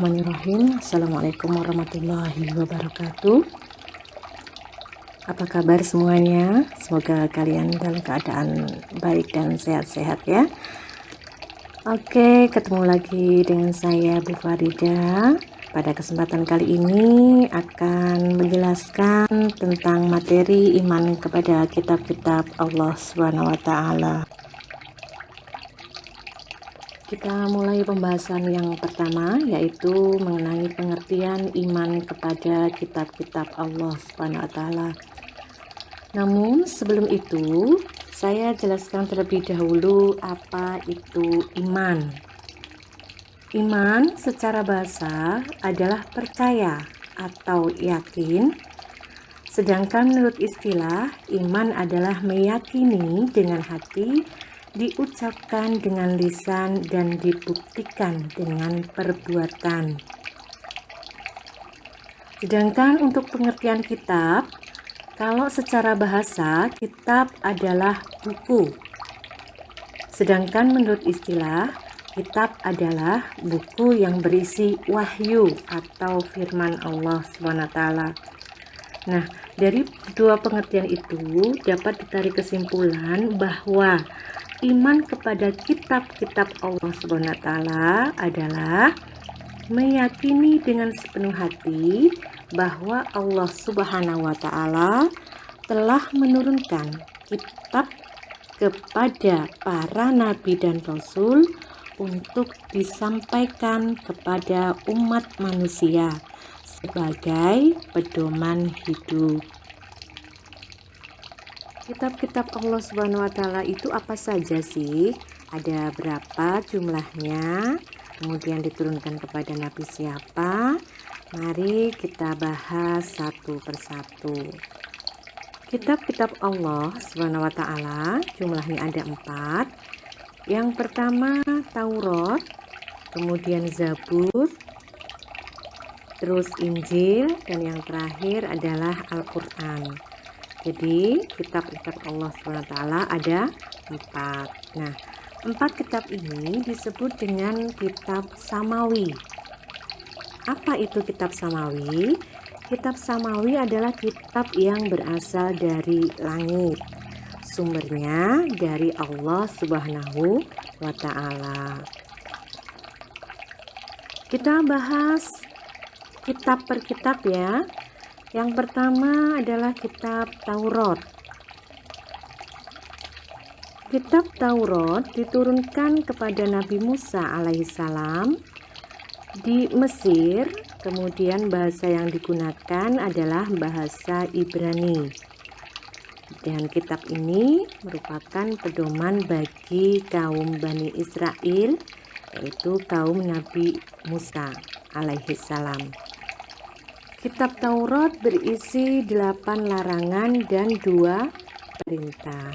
Bismillahirrahmanirrahim. Assalamualaikum warahmatullahi wabarakatuh. Apa kabar semuanya? Semoga kalian dalam keadaan baik dan sehat-sehat ya. Oke, ketemu lagi dengan saya Bu Farida. Pada kesempatan kali ini akan menjelaskan tentang materi iman kepada kitab-kitab Allah Subhanahu wa taala. Kita mulai pembahasan yang pertama, yaitu mengenai pengertian iman kepada kitab-kitab Allah Subhanahu wa taala. Namun sebelum itu, saya jelaskan terlebih dahulu apa itu iman. Iman secara bahasa adalah percaya atau yakin, sedangkan menurut istilah, iman adalah meyakini dengan hati, diucapkan dengan lisan, dan dibuktikan dengan perbuatan. Sedangkan untuk pengertian kitab, kalau secara bahasa, kitab adalah buku. Sedangkan menurut istilah, kitab adalah buku yang berisi wahyu atau firman Allah SWT. Nah, dari dua pengertian itu dapat ditarik kesimpulan bahwa iman kepada kitab-kitab Allah SWT adalah meyakini dengan sepenuh hati bahwa Allah Subhanahu wa taala telah menurunkan kitab kepada para nabi dan rasul untuk disampaikan kepada umat manusia sebagai pedoman hidup. Kitab-kitab Allah Subhanahu wa taala itu apa saja sih? Ada berapa jumlahnya? Kemudian diturunkan kepada nabi siapa? Mari kita bahas satu persatu. Kitab-kitab Allah Subhanahu wa taala jumlahnya ada 4. Yang pertama Taurat, kemudian Zabur, terus Injil, dan yang terakhir adalah Al-Quran. Jadi kitab-kitab Allah SWT ada 4. Nah, 4 kitab ini disebut dengan kitab samawi. Apa itu kitab samawi? Kitab samawi adalah kitab yang berasal dari langit. Sumbernya dari Allah Subhanahu wa taala. Kita bahas kitab per kitab ya. Yang pertama adalah kitab Taurat. Kitab Taurat diturunkan kepada Nabi Musa alaihissalam di Mesir, kemudian bahasa yang digunakan adalah bahasa Ibrani. Dan kitab ini merupakan pedoman bagi kaum Bani Israel, yaitu kaum Nabi Musa alaihissalam. Kitab Taurat berisi 8 larangan dan 2 perintah.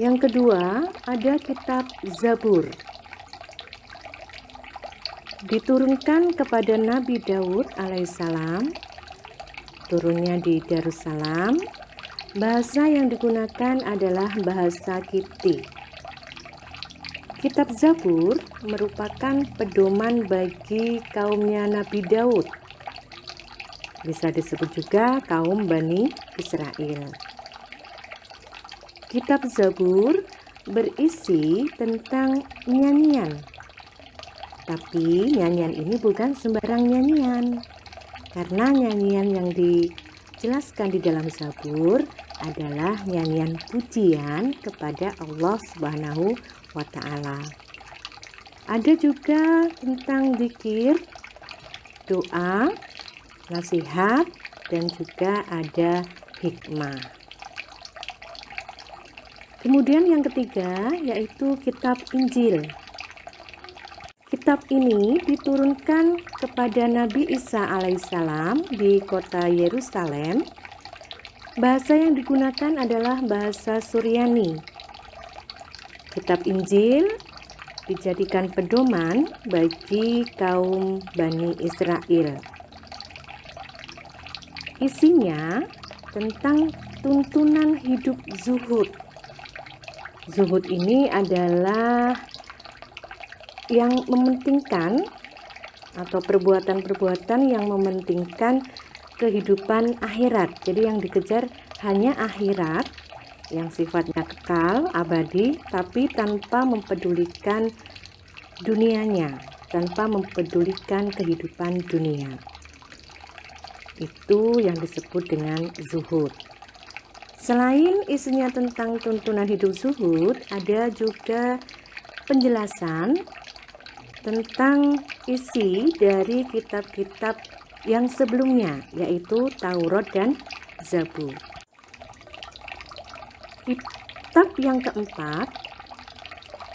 Yang kedua ada kitab Zabur. Diturunkan kepada Nabi Daud alaihissalam, turunnya di Darussalam. Bahasa yang digunakan adalah bahasa Kipti. Kitab Zabur merupakan pedoman bagi kaumnya Nabi Daud. Bisa disebut juga kaum Bani Israel. Kitab Zabur berisi tentang nyanyian. Tapi nyanyian ini bukan sembarang nyanyian. Karena nyanyian yang dijelaskan di dalam Zabur adalah nyanyian pujian kepada Allah Subhanahu wa ta'ala. Ada juga tentang zikir, doa, nasihat, dan juga ada hikmah. Kemudian yang ketiga yaitu kitab Injil. Kitab ini diturunkan kepada Nabi Isa alaihissalam di kota Yerusalem. Bahasa yang digunakan adalah bahasa Suryani. Kitab Injil dijadikan pedoman bagi kaum Bani Israel. Isinya tentang tuntunan hidup zuhud. Zuhud ini adalah yang mementingkan atau perbuatan-perbuatan yang mementingkan kehidupan akhirat. Jadi yang dikejar hanya akhirat yang sifatnya kekal, abadi, tapi tanpa mempedulikan dunianya, tanpa mempedulikan kehidupan dunia. Itu yang disebut dengan zuhud. Selain isinya tentang tuntunan hidup zuhud, ada juga penjelasan tentang isi dari kitab-kitab yang sebelumnya, yaitu Taurat dan Zabur. Kitab yang keempat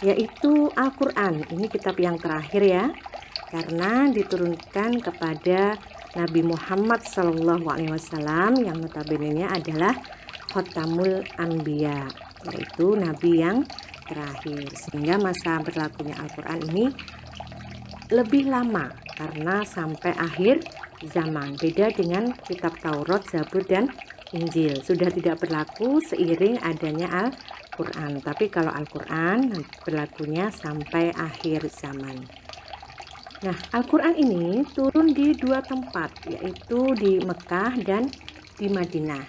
yaitu Al-Quran. Ini kitab yang terakhir ya, karena diturunkan kepada Nabi Muhammad SAW yang notabene-nya adalah Khotamul Anbiya, yaitu Nabi yang terakhir, sehingga masa berlakunya Al-Quran ini lebih lama karena sampai akhir zaman. Beda dengan kitab Taurat, Zabur, dan Injil, sudah tidak berlaku seiring adanya Al-Quran. Tapi kalau Al-Quran berlakunya sampai akhir zaman. Nah, Al-Quran ini turun di dua tempat, yaitu di Mekah dan di Madinah.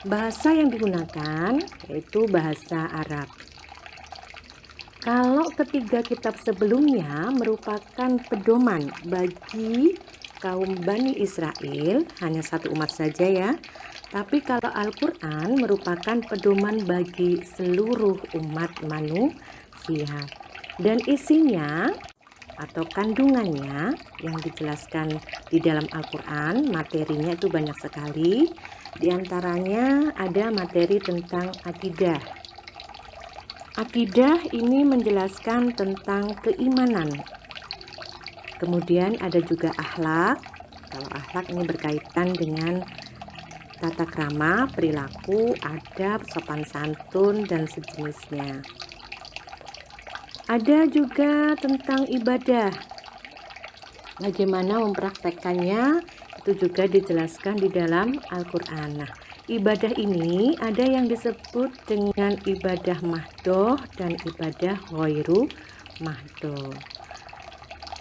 Bahasa yang digunakan yaitu bahasa Arab. Kalau ketiga kitab sebelumnya merupakan pedoman bagi kaum Bani Israel, hanya satu umat saja ya. Tapi kalau Al-Quran merupakan pedoman bagi seluruh umat manusia. Dan isinya atau kandungannya yang dijelaskan di dalam Al-Quran, materinya itu banyak sekali. Di antaranya ada materi tentang akidah. Akidah ini menjelaskan tentang keimanan. Kemudian ada juga akhlak. Kalau akhlak ini berkaitan dengan tata krama, perilaku, adab, sopan santun, dan sejenisnya. Ada juga tentang ibadah. Bagaimana mempraktekkannya itu juga dijelaskan di dalam Al-Quran. Nah, ibadah ini ada yang disebut dengan ibadah mahdoh dan ibadah ghairu mahdoh.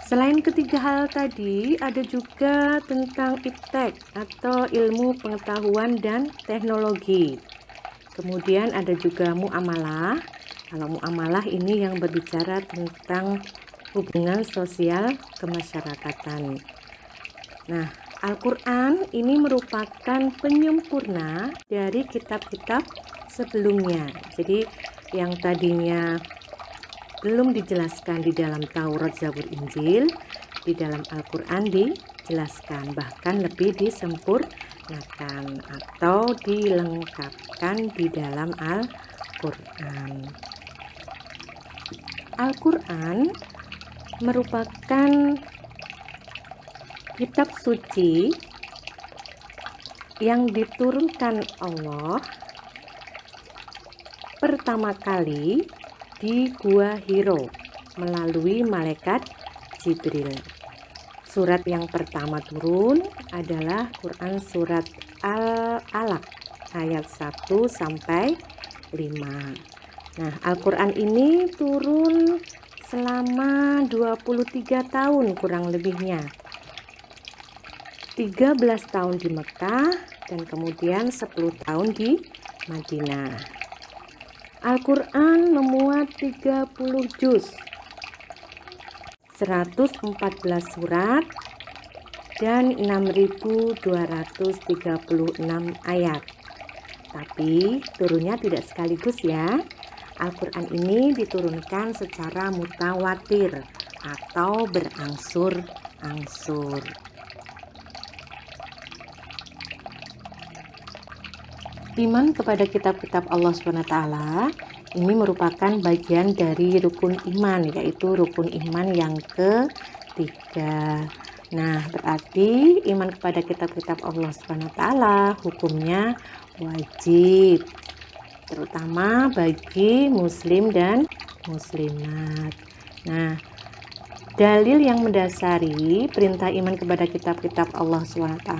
Selain ketiga hal tadi, ada juga tentang iptek atau ilmu pengetahuan dan teknologi. Kemudian ada juga muamalah. Kalau muamalah ini yang berbicara tentang hubungan sosial kemasyarakatan. Nah, Al-Quran ini merupakan penyempurna dari kitab-kitab sebelumnya. Jadi yang tadinya belum dijelaskan di dalam Taurat, Zabur, Injil, di dalam Al-Quran dijelaskan, bahkan lebih disempurnakan atau dilengkapkan di dalam Al-Quran. Al-Quran merupakan kitab suci yang diturunkan Allah pertama kali di Gua Hiro melalui malaikat Jibril. Surat yang pertama turun adalah Quran surat Al-Alaq ayat 1 sampai 5. Nah, Al-Quran ini turun selama 23 tahun kurang lebihnya. 13 tahun di Mekah dan kemudian 10 tahun di Madinah. Al-Quran memuat 30 juz, 114 surat, dan 6.236 ayat. Tapi turunnya tidak sekaligus ya. Al-Quran ini diturunkan secara mutawatir atau berangsur-angsur. Iman kepada kitab-kitab Allah SWT ini merupakan bagian dari rukun iman, yaitu rukun iman yang ketiga. Nah, berarti iman kepada kitab-kitab Allah SWT hukumnya wajib, terutama bagi muslim dan muslimat. Nah, dalil yang mendasari perintah iman kepada kitab-kitab Allah SWT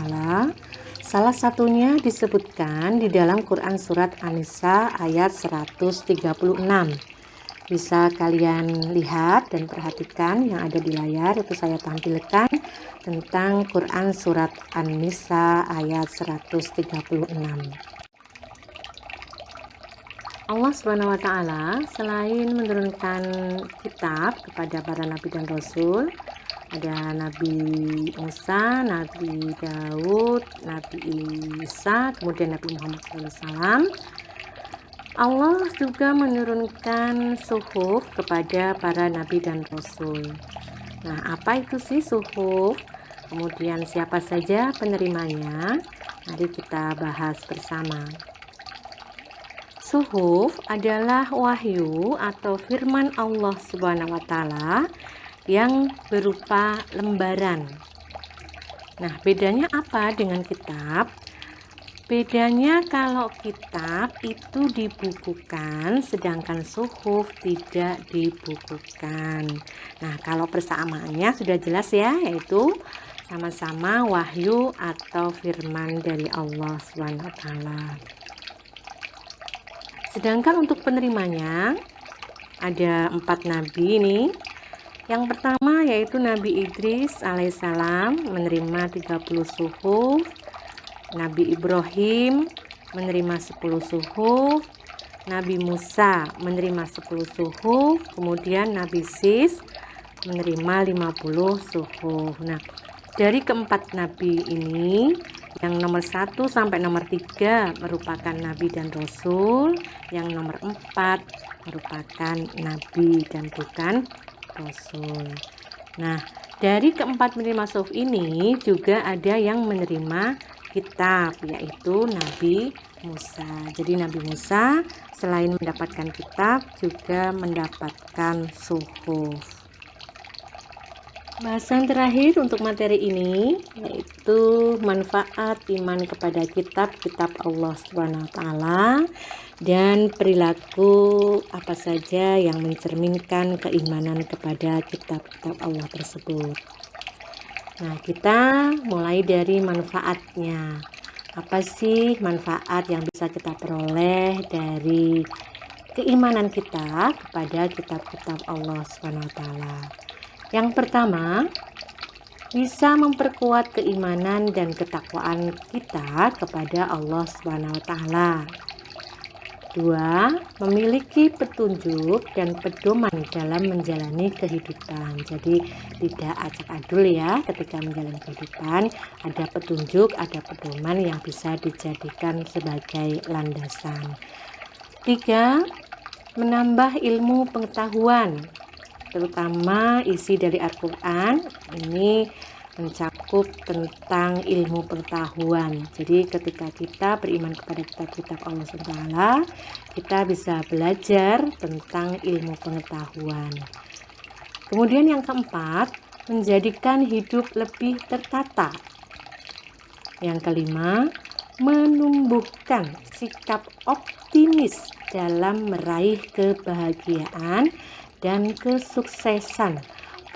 salah satunya disebutkan di dalam Quran surat An-Nisa ayat 136. Bisa kalian lihat dan perhatikan yang ada di layar, itu saya tampilkan tentang Quran surat An-Nisa ayat 136. Allah Subhanahu wa Ta'ala selain menurunkan kitab kepada para nabi dan rasul, ada Nabi Musa, Nabi Daud, Nabi Isa, kemudian Nabi Muhammad SAW. Allah juga menurunkan suhuf kepada para nabi dan rasul. Nah, apa itu sih suhuf? Kemudian siapa saja penerimanya? Mari kita bahas bersama. Suhuf adalah wahyu atau firman Allah Subhanahu wa Ta'ala yang berupa lembaran. Nah, bedanya apa dengan kitab? Bedanya kalau kitab itu dibukukan, sedangkan suhuf tidak dibukukan. Nah, kalau persamaannya sudah jelas ya, yaitu sama-sama wahyu atau firman dari Allah SWT. Sedangkan untuk penerimanya ada 4 nabi ini. Yang pertama yaitu Nabi Idris alaihissalam menerima 30 suhuf, Nabi Ibrahim menerima 10 suhuf, Nabi Musa menerima 10 suhuf, kemudian Nabi Sis menerima 50 suhuf. Nah, dari keempat nabi ini, yang nomor 1 sampai nomor 3 merupakan nabi dan rasul, yang nomor 4 merupakan nabi dan bukan rasul. Nah, dari keempat menerima suhuf ini juga ada yang menerima kitab, yaitu Nabi Musa. Jadi Nabi Musa selain mendapatkan kitab juga mendapatkan suhuf. Bahasan terakhir untuk materi ini yaitu manfaat iman kepada kitab-kitab Allah SWT dan perilaku apa saja yang mencerminkan keimanan kepada kitab-kitab Allah tersebut. Nah, kita mulai dari manfaatnya. Apa sih manfaat yang bisa kita peroleh dari keimanan kita kepada kitab-kitab Allah SWT? Yang pertama, bisa memperkuat keimanan dan ketakwaan kita kepada Allah SWT. 2. Memiliki petunjuk dan pedoman dalam menjalani kehidupan. Jadi tidak acak-adul ya, ketika menjalani kehidupan ada petunjuk, ada pedoman yang bisa dijadikan sebagai landasan. 3. Menambah ilmu pengetahuan, terutama isi dari Al-Quran ini mencakup tentang ilmu pengetahuan. Jadi ketika kita beriman kepada kitab-kitab Allah SWT, kita bisa belajar tentang ilmu pengetahuan. Kemudian yang keempat, menjadikan hidup lebih tertata. Yang kelima, menumbuhkan sikap optimis dalam meraih kebahagiaan dan kesuksesan,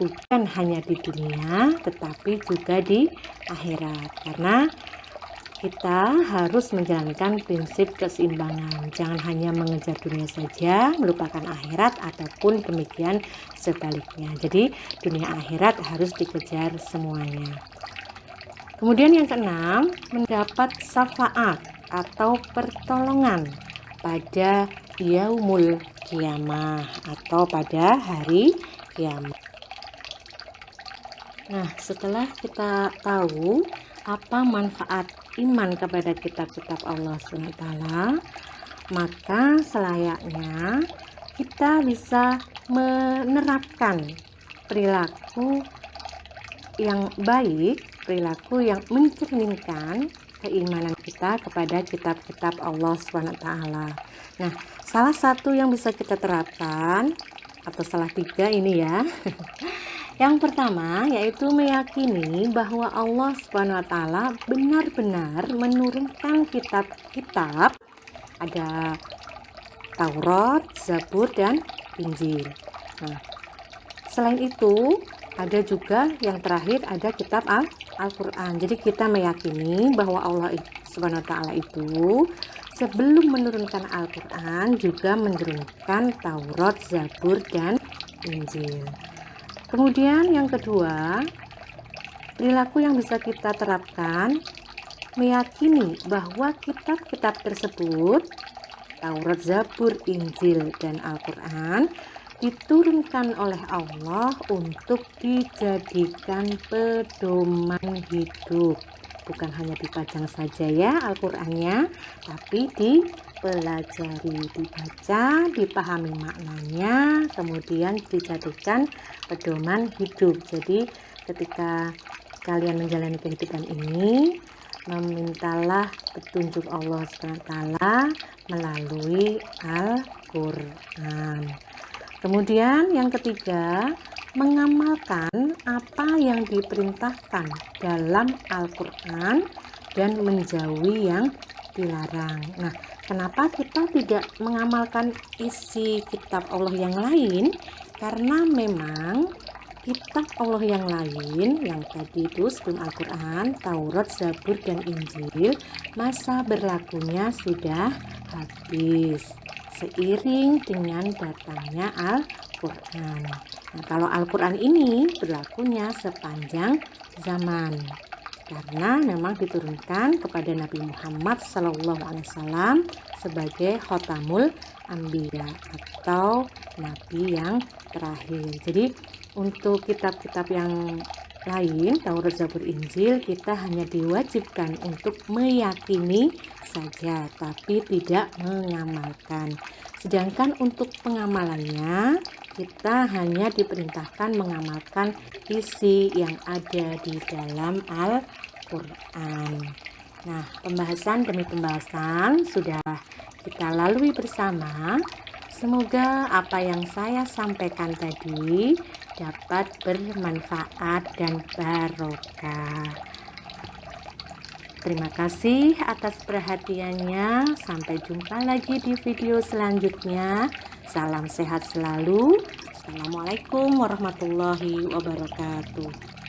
bukan hanya di dunia tetapi juga di akhirat, karena kita harus menjalankan prinsip keseimbangan. Jangan hanya mengejar dunia saja melupakan akhirat, ataupun demikian sebaliknya. Jadi dunia akhirat harus dikejar semuanya. Kemudian yang keenam, mendapat syafaat atau pertolongan pada yaumul kiamah atau pada hari kiamat. Nah, setelah kita tahu apa manfaat iman kepada kitab-kitab Allah SWT, maka selayaknya kita bisa menerapkan perilaku yang baik, perilaku yang mencerminkan keimanan kita kepada kitab-kitab Allah SWT. Nah, salah satu yang bisa kita terapkan, atau salah 3 ini ya. Yang pertama yaitu meyakini bahwa Allah SWT benar-benar menurunkan kitab-kitab, ada Taurat, Zabur, dan Injil. Nah, selain itu ada juga yang terakhir, ada kitab Al-Quran. Jadi kita meyakini bahwa Allah SWT itu sebelum menurunkan Al-Quran juga menurunkan Taurat, Zabur, dan Injil. Kemudian yang kedua, perilaku yang bisa kita terapkan, meyakini bahwa kitab-kitab tersebut, Taurat, Zabur, Injil, dan Al-Quran, diturunkan oleh Allah untuk dijadikan pedoman hidup. Bukan hanya dipajang saja ya Al-Qurannya, tapi dipelajari, dibaca, dipahami maknanya, kemudian dijadikan pedoman hidup. Jadi ketika kalian menjalani kehidupan ini, memintalah petunjuk Allah SWT melalui Al-Quran. Kemudian yang ketiga, mengamalkan apa yang diperintahkan dalam Al-Quran dan menjauhi yang dilarang. Nah, kenapa kita tidak mengamalkan isi kitab Allah yang lain? Karena memang kitab Allah yang lain, yang tadi itu sebelum Al-Quran, Taurat, Zabur, dan Injil, masa berlakunya sudah habis seiring dengan datangnya Al-Quran. Nah, kalau Al-Quran ini berlakunya sepanjang zaman, karena memang diturunkan kepada Nabi Muhammad SAW sebagai Khotamul Anbiya atau Nabi yang terakhir. Jadi untuk kitab-kitab yang lain, Taurat, Zabur, Injil, kita hanya diwajibkan untuk meyakini saja, tapi tidak mengamalkan. Sedangkan untuk pengamalannya, kita hanya diperintahkan mengamalkan isi yang ada di dalam Al-Quran. Nah, pembahasan demi pembahasan sudah kita lalui bersama. Semoga apa yang saya sampaikan tadi dapat bermanfaat dan barokah. Terima kasih atas perhatiannya. Sampai jumpa lagi di video selanjutnya. Salam sehat selalu. Assalamualaikum warahmatullahi wabarakatuh.